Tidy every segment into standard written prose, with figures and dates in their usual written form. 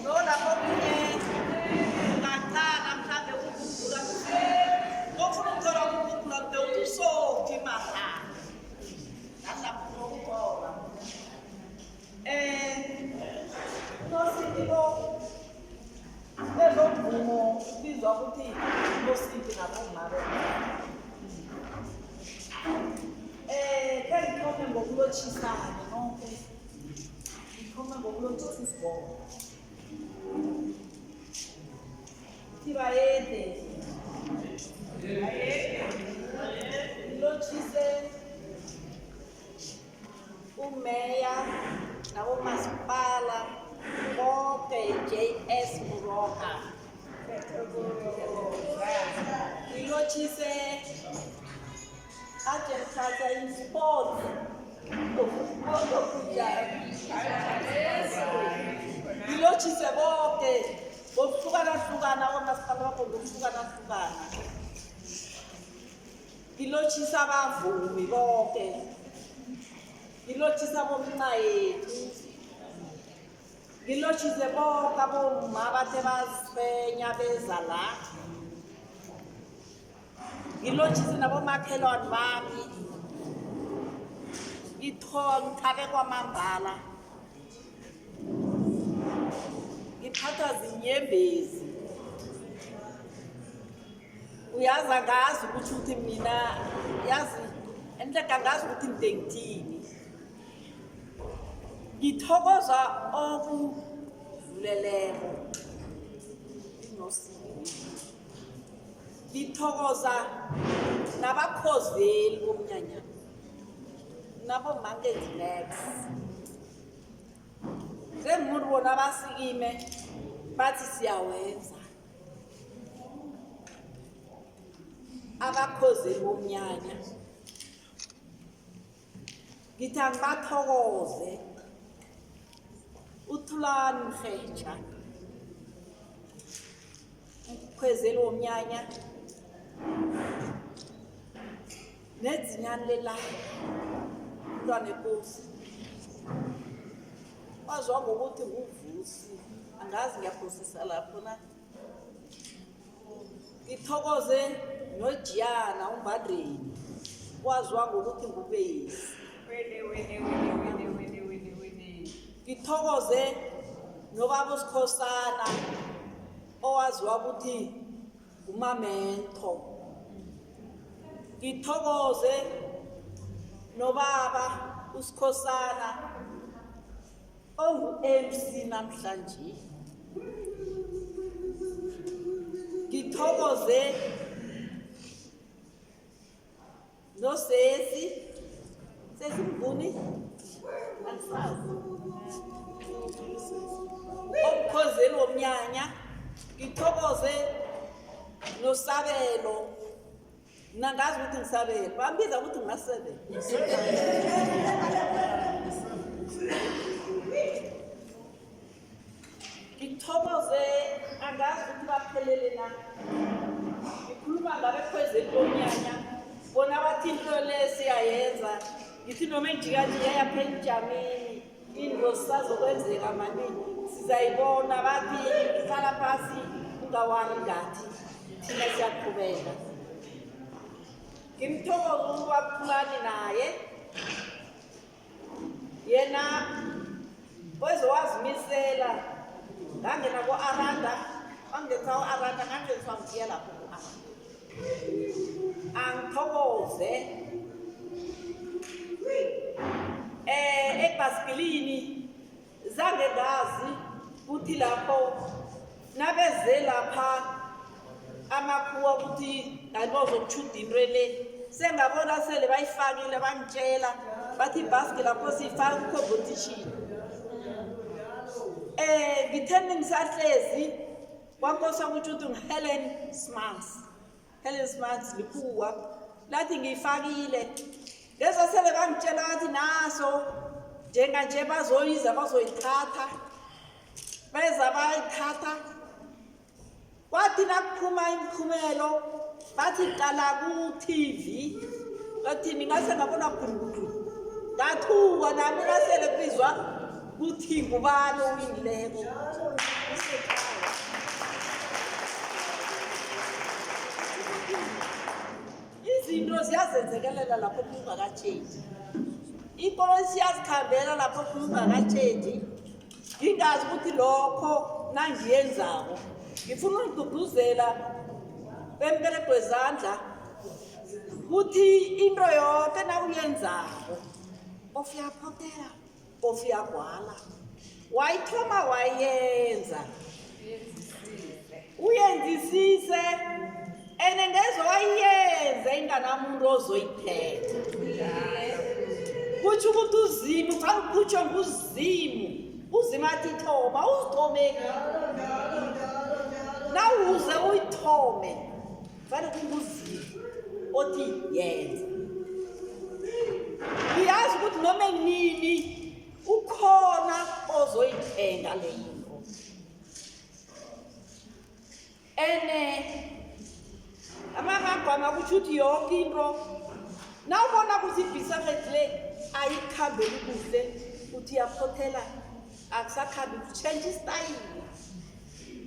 nolapho kunye ungaqala mhlawumbe ukugula ofuna ukuthola ukugula kude uthi usophi mahhala nalapho nokuthola unosipho lezomvumo kubizwa ukuthi unosiphi nabomaro ngithome ngokulotshisana nonke ngithome ngokulotshisa isibongo Tibayede ngilotshise umeya nabomasipala bonke JS Muroka ngilotshise agriculture in sports ngilotshise bonke ngokuhlukana komasipala bakho ngokuhlukana ngilotshisa abavumi bonke ngilotshisa bomna yethu ngilotshise bonke abomma bathe bazifenya beza la ngilotshise nabomakhelwane bami ngithabe kwamambala ngiphathwa zinyembezi uyazi angazi ukuthi mina yazi enhleka angazi ukuthi ngidengithini ngithokoza okudluleleko ngithokoza nabakhozeli bomnyanya naboMankezi Max njengomuntu bona basikime bathi siyawenza abakhozeli bomnyanya ngithi angibathokoze uThulani Mrhetsha umkhwezeli womnyanya nedzinyani lelanga umntwana enkosi wazwa ngokuthi nguvusi angazi ngiyaphosisa lapho na ngithokoze noJiyana uMbandreni wazwa ngokuthi ngubeyisi ngithokoze nobaba uSikhosana owaziwa ukuthi umamento ngithokoze nobaba uSikhosana ongu-MC namhlanje ngithokoze nosesi sesimvuni angisazi omkhozeli womnyanya ngithokoze nosabelo nangazi ukuthi ngisabelo bambiza ukuthi ngingasebela ngithokoze angazi ukuthi baphelele na ngikhuluma ngabekhwezeli bomnyanya bona bathi into le siyayenza ngithi noma enjikanje yayaphela ijamini into sisazokwenzeka manini sizayibona bathi ihlala phasi ungawari ngathi thina siyaqhubeka ngimthokoza ubakhulani naye yena wezowazimisela ngangena ko-Aranda wangenza u-Aranda ngangenza ngiya lapho ku-Aranda angithokoze ebhasikilini zange ngazi ukuthi lapho nabeze lapha amakhuwa ukuthi ayibozokuthuda into le sengabona sele bayifakile bangitshela bathi ibhasikili lapho siyifaka ku-competition ngitheni ngisahlezi kwaNkosi ukuthi ngu-Helen Smans likhuwa lathi ngiyifakile lezo sele bangitshela bathi naso njenganje bazoyiza bazoyithatha beza bayithatha kwathi nakuphuma imiphumelo bathi qala ku-TV bathi ningase ngabona khulu ngathuka nami ngasele kubizwa kuthi ngubani owinileko izinto ziyazenzekelela lapho kungakatshentshi ikoloyi siyazikhambela lapho kungakatshentshi ngingazi ukuthi lokho nangiyenzako ngifuna ukugqugquzela bemberego wezandla ukuthi into yonke nawuyenzako of uyaphotela of uyagwala wayithoma wayenza uyenzisise ene ngeze wayenza inganamuntu ozoyithetha kutsho ukuthi uzimu xa kutsho nguzimu uzima athi thoma uzithomeki nawuze uyithome fanele kunguzimu othi yenza ngiyazi ukuthi noma nini ukhona ozoyithenga le yinto ene amagama kutsho ukuthi yonke into nawubona ukuthi ibhizinisi le ayikhambeli kuhle uthi uyaphothela akusakhambi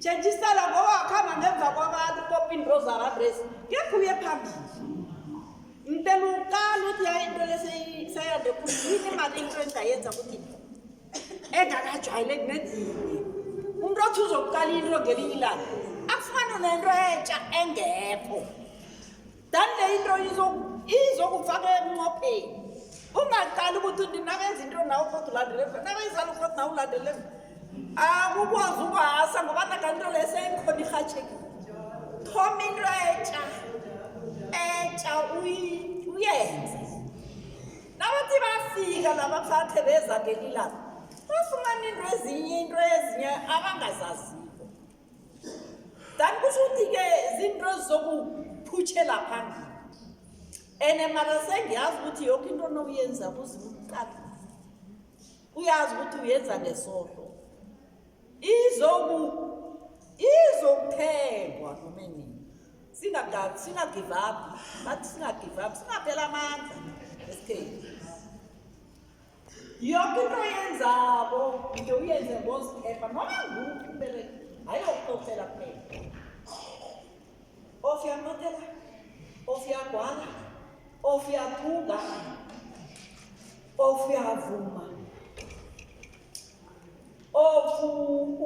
change istyle ngoba wakhamba ngemva kwabantu kopa into zaradresi ngekho uye phambili ngitela uqala ukuthi hayi into leseyande yini imali into engayenza ukuthi engakajwayeleki nezinye umuntu othi uzokuqala into ngelinye ilanga akufane nento entsha engekho dan le into izokufaka emnqopheni ungaqali ukuthi nabenza into nawe kodwa ulandelele nabenzala ukuthi nawe ulandelele akukwazi ukwasa ngoba nakanto leseyikhona irhatshekile thoma into entsha uyenze nabathi bafika nabaphathe beza ngelilanga bafumana into ezinye abangazaziko dan kusho ukuthi-ke zinto ezizokuphutshela phambili ene mara sengiyazi ukuthi yonke into nokuyenza kuzimuqala uyazi ukuthi uyenza ngesohlo izokuthengwa noma nini singagive up bathi singagive up singaphela amandla esikhethi yonke into oyenzako into uyenze ngoziphepha noma nguphi umbereko hayi okuqophela kuphela of uyamnothela of uyagwala of uyathunga of uyavuma of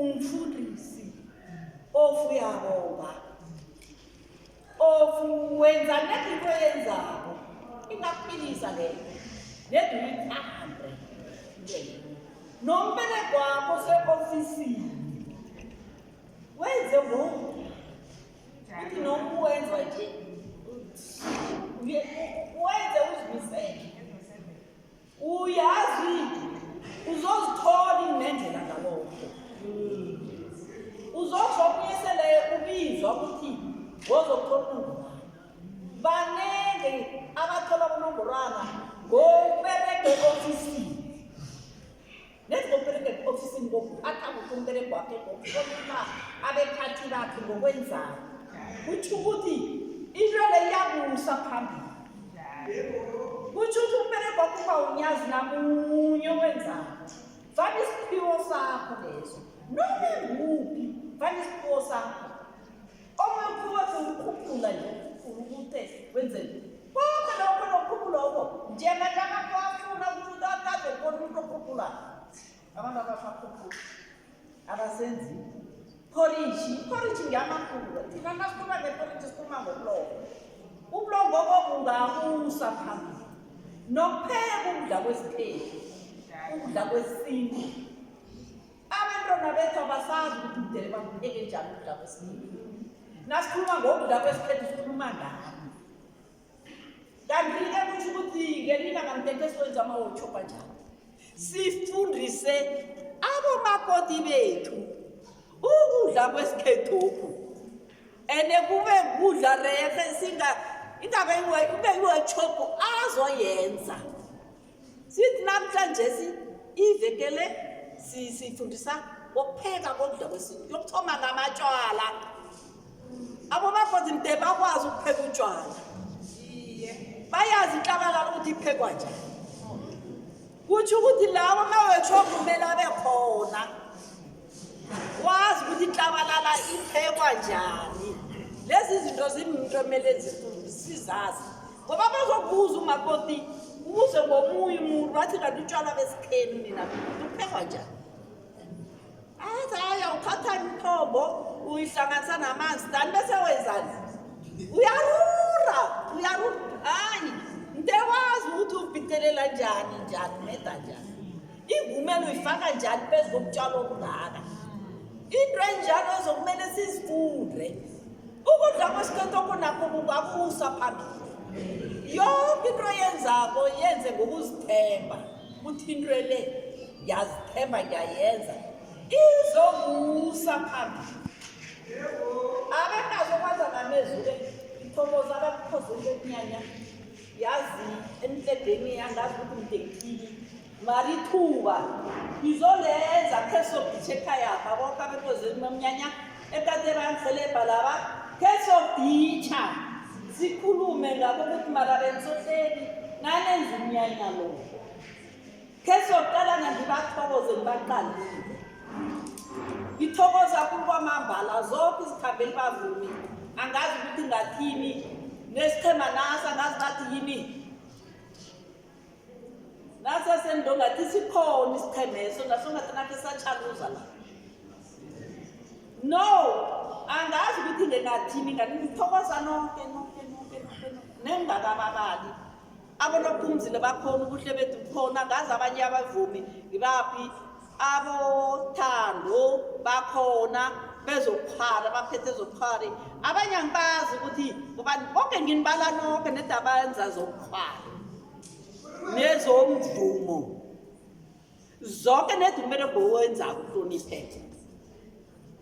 umfundisi of uyabonga of wenza nezinto oyenzako ingakuphilisa leyo nedi uyithande nombereko wakho se-ofisini wenze ngoku uthi noma uwenza nje wenze uzimisele uyazi uzozithola inendlela ngalokho uzozobuyisele ubizwa ukuthi wozothola banenge abathola ubunongorwana ngokubereka e-ofisini nethi ngokubereka e-ofisini ngokuphatha ngokumbereko wakhe ngokuhlonipha abephathi bakhe ngokwenzayo kutsho ukuthi into le iyabusa phambili kutsho ukuthi umbereko wakho ungawunyazi namunye owenzayo fana isiphiwo sakho leso noma nguphi fana isiphiwo sakho omunye uphiwo ukukhuphula nje ukuthi wenzeni konke lokho nokukhuphuloko njengabantu abafuna ukuthi akazobona umuntu okhuphulayo abantu abasakhuphula abasenzi porridge ngiyamakhulu thina nasikhuluma ngeporridge sikhuluma ngobulongo ubulongo obungabusa phambili nokupheka ukudla kwesikhethi ukudla kwesintu abantwana bethu abasazi ukuthi mdele bakupheke njani ukudla kwesintu nasikhuluma ngokudla kwesikhethi sikhuluma ngani kanti-ke kusho ukuthi ngelinga ngamthetho esiwenza ama-workshop njalo sifundise abomakoti bethu ukudla kwesikhethu ene kube kudla rehe ingabe ube i-workshop azoyenza sithi namhlanje ivekele sifundisa ngokupheka kokudla kwesintu yokuthoma ngamatshwala abomakoti mde bakwazi ukupheka utshwala bayazi inhlabalala ukuthi iphekwa njani kutsho ukuthi lawo mawetsho kumele abe khona wazi ukuthi inhlabalala iphekwa njani. Lezi zinto zizinto emele sizazi ngoba bazokubuza umakoti ubuze ngomunye umuntu wathi kanti utshwala besikheni nina uphekwa njani. Haya ukhatha imithombo uyihlanganisa namanzi dani bese wenzani uyarura hayi ntekwazi ukuthi ubhitelela njani meda njani ingumelo uyifaka njani phezu kokutshalo okungaka. Into enjalo ezokumele sizifunde ukudla kwesikhathi okunakho kungakusa phambili. Yonke into yenzako yenze ngokuzithemba ukuthi into le ngiyazithemba ngiyayenza izokusa phambili. Abenazo kwanza ngamezulu ithokoza abakuphozele kunyanya yazi emhledeni yangazi ukuthi ngidekile marithuba izolenza keso bichekhaya babonke abekozeni nomnyanya ekade bangihelebha laba keso bicha sikhulume ngabo ukuthi marabensohleli nanenza umnyanya lo keso qala ngibathokoze ngibaqalile ithokoza kwamambala zonke izikhambeli bavumi angazi ukuthi ngathini nesichema nasa ngazi ngathi yini nasa sendo ngathi sikhona isichemeso naso ngathi nathi sachaluza la no angazi ukuthi ngengathini ngani ngithokoza nonke nengakababali abonophumzile bakhona ubuhle bethu khona ngazi abanye abavumi ngibaphi abothando bakhona bezokhala baphethe zokukhali abanye angibazi ukuthi ngobani bonke nginibala nonke nedabenza zokukhali nezomvumo zonke nedumele bowenza ukuhlonipheka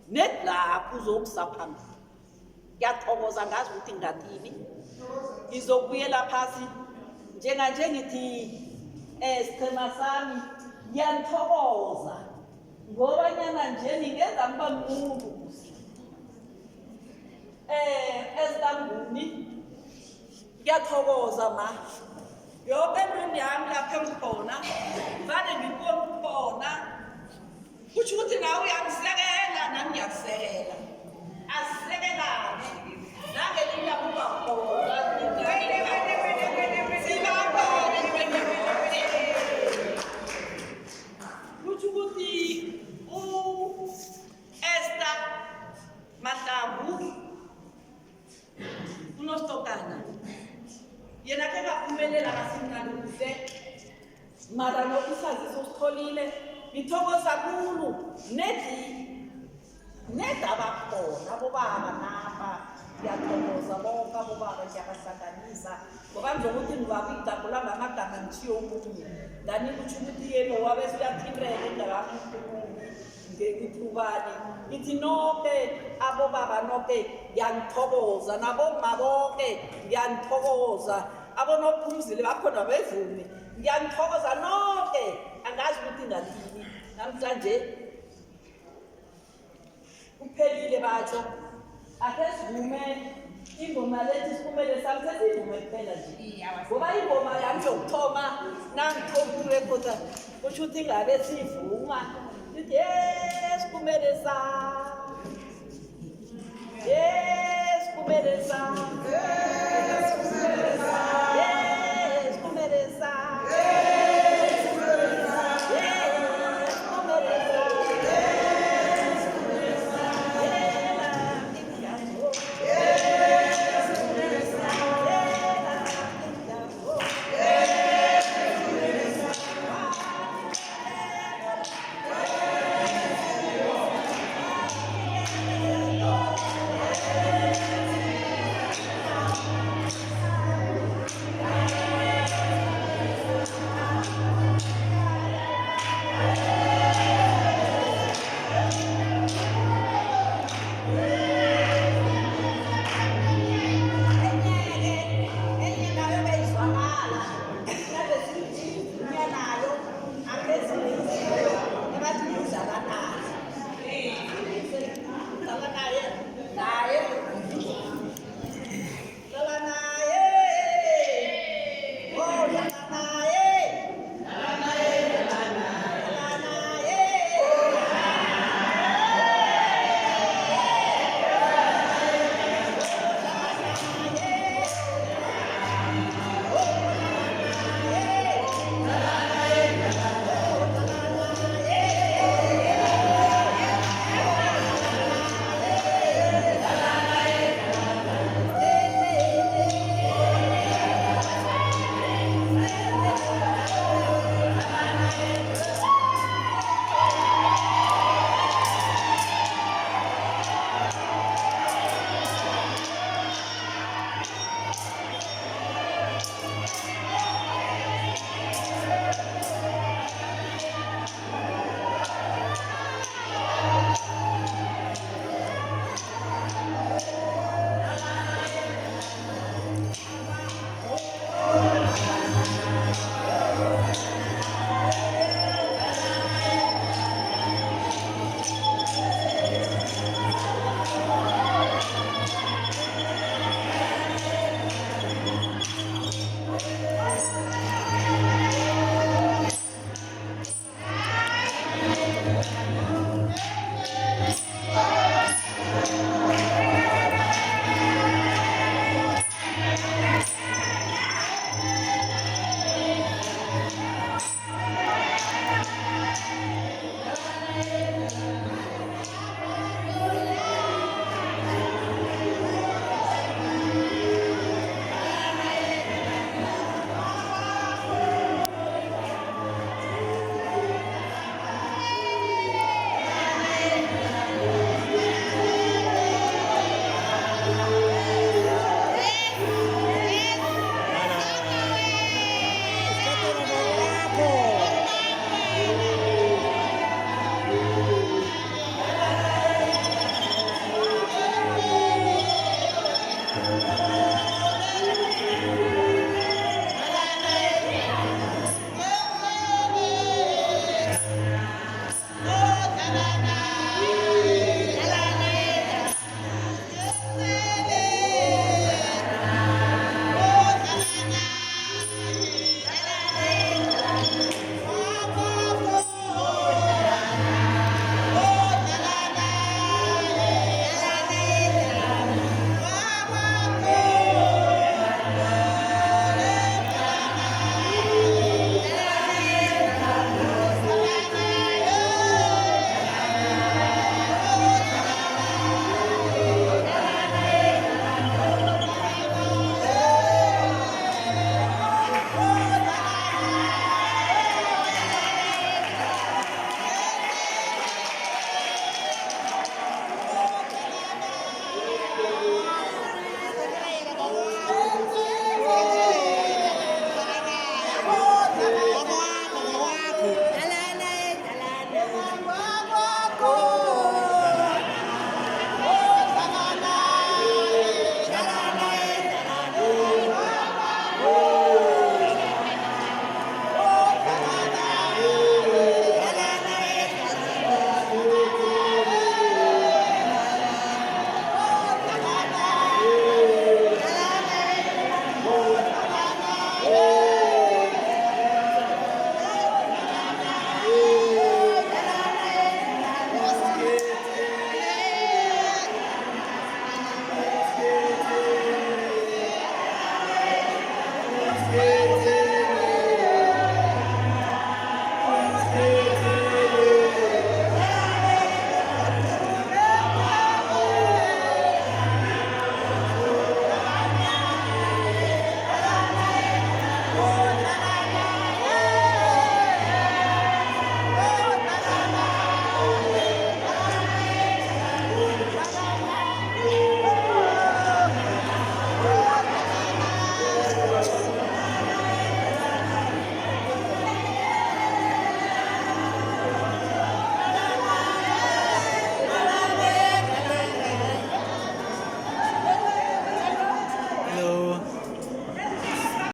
nedlaphu zokusaphambili. Ngiyathokoza ngazi ukuthi ngathini ngizokubuyela phasi njenganje ngithi sichema sami ngiyanthokoza ngoba nyana nje ningenza ngiba mnqungu ezitambuni ngiyathokoza ma yonke into yami lapha engikhona vane ngibona ukukhona kusho ukuthi nawe uyangisekela nami ngiyakusekela asisekelane nangelinye kuba khona kusho ukuthi u-Esther Mahlangu uNostokana yena ke ngaphumelela kasimnandi kuhle mara nokusaziso sitholile ngithokoza kakhulu nedaba khona bobaba napha ngiyathokoza bonke abobaba ngiyabahlanganisa ngoba ngizokuthi ngibakuyigabula ngamagama ngithiyo omunye ngani kutsho ukuthi yena wabe uyaphindela engakakhulumi ngithubani ithi nonke abobaba nonke ngiyangithokoza naboma bonke ngiyangithokoza abonophumzile bakhona bevumi ngiyangithokoza nonke angazi ukuthi ngathini namhlanje kuphelile batsho ake sivume ingoma lethi siphumele sami sesivume kuphela nje ngoba ingoma yami yokuthoma nangithomile kodwa kusho ukuthi ngabe sivuma sithi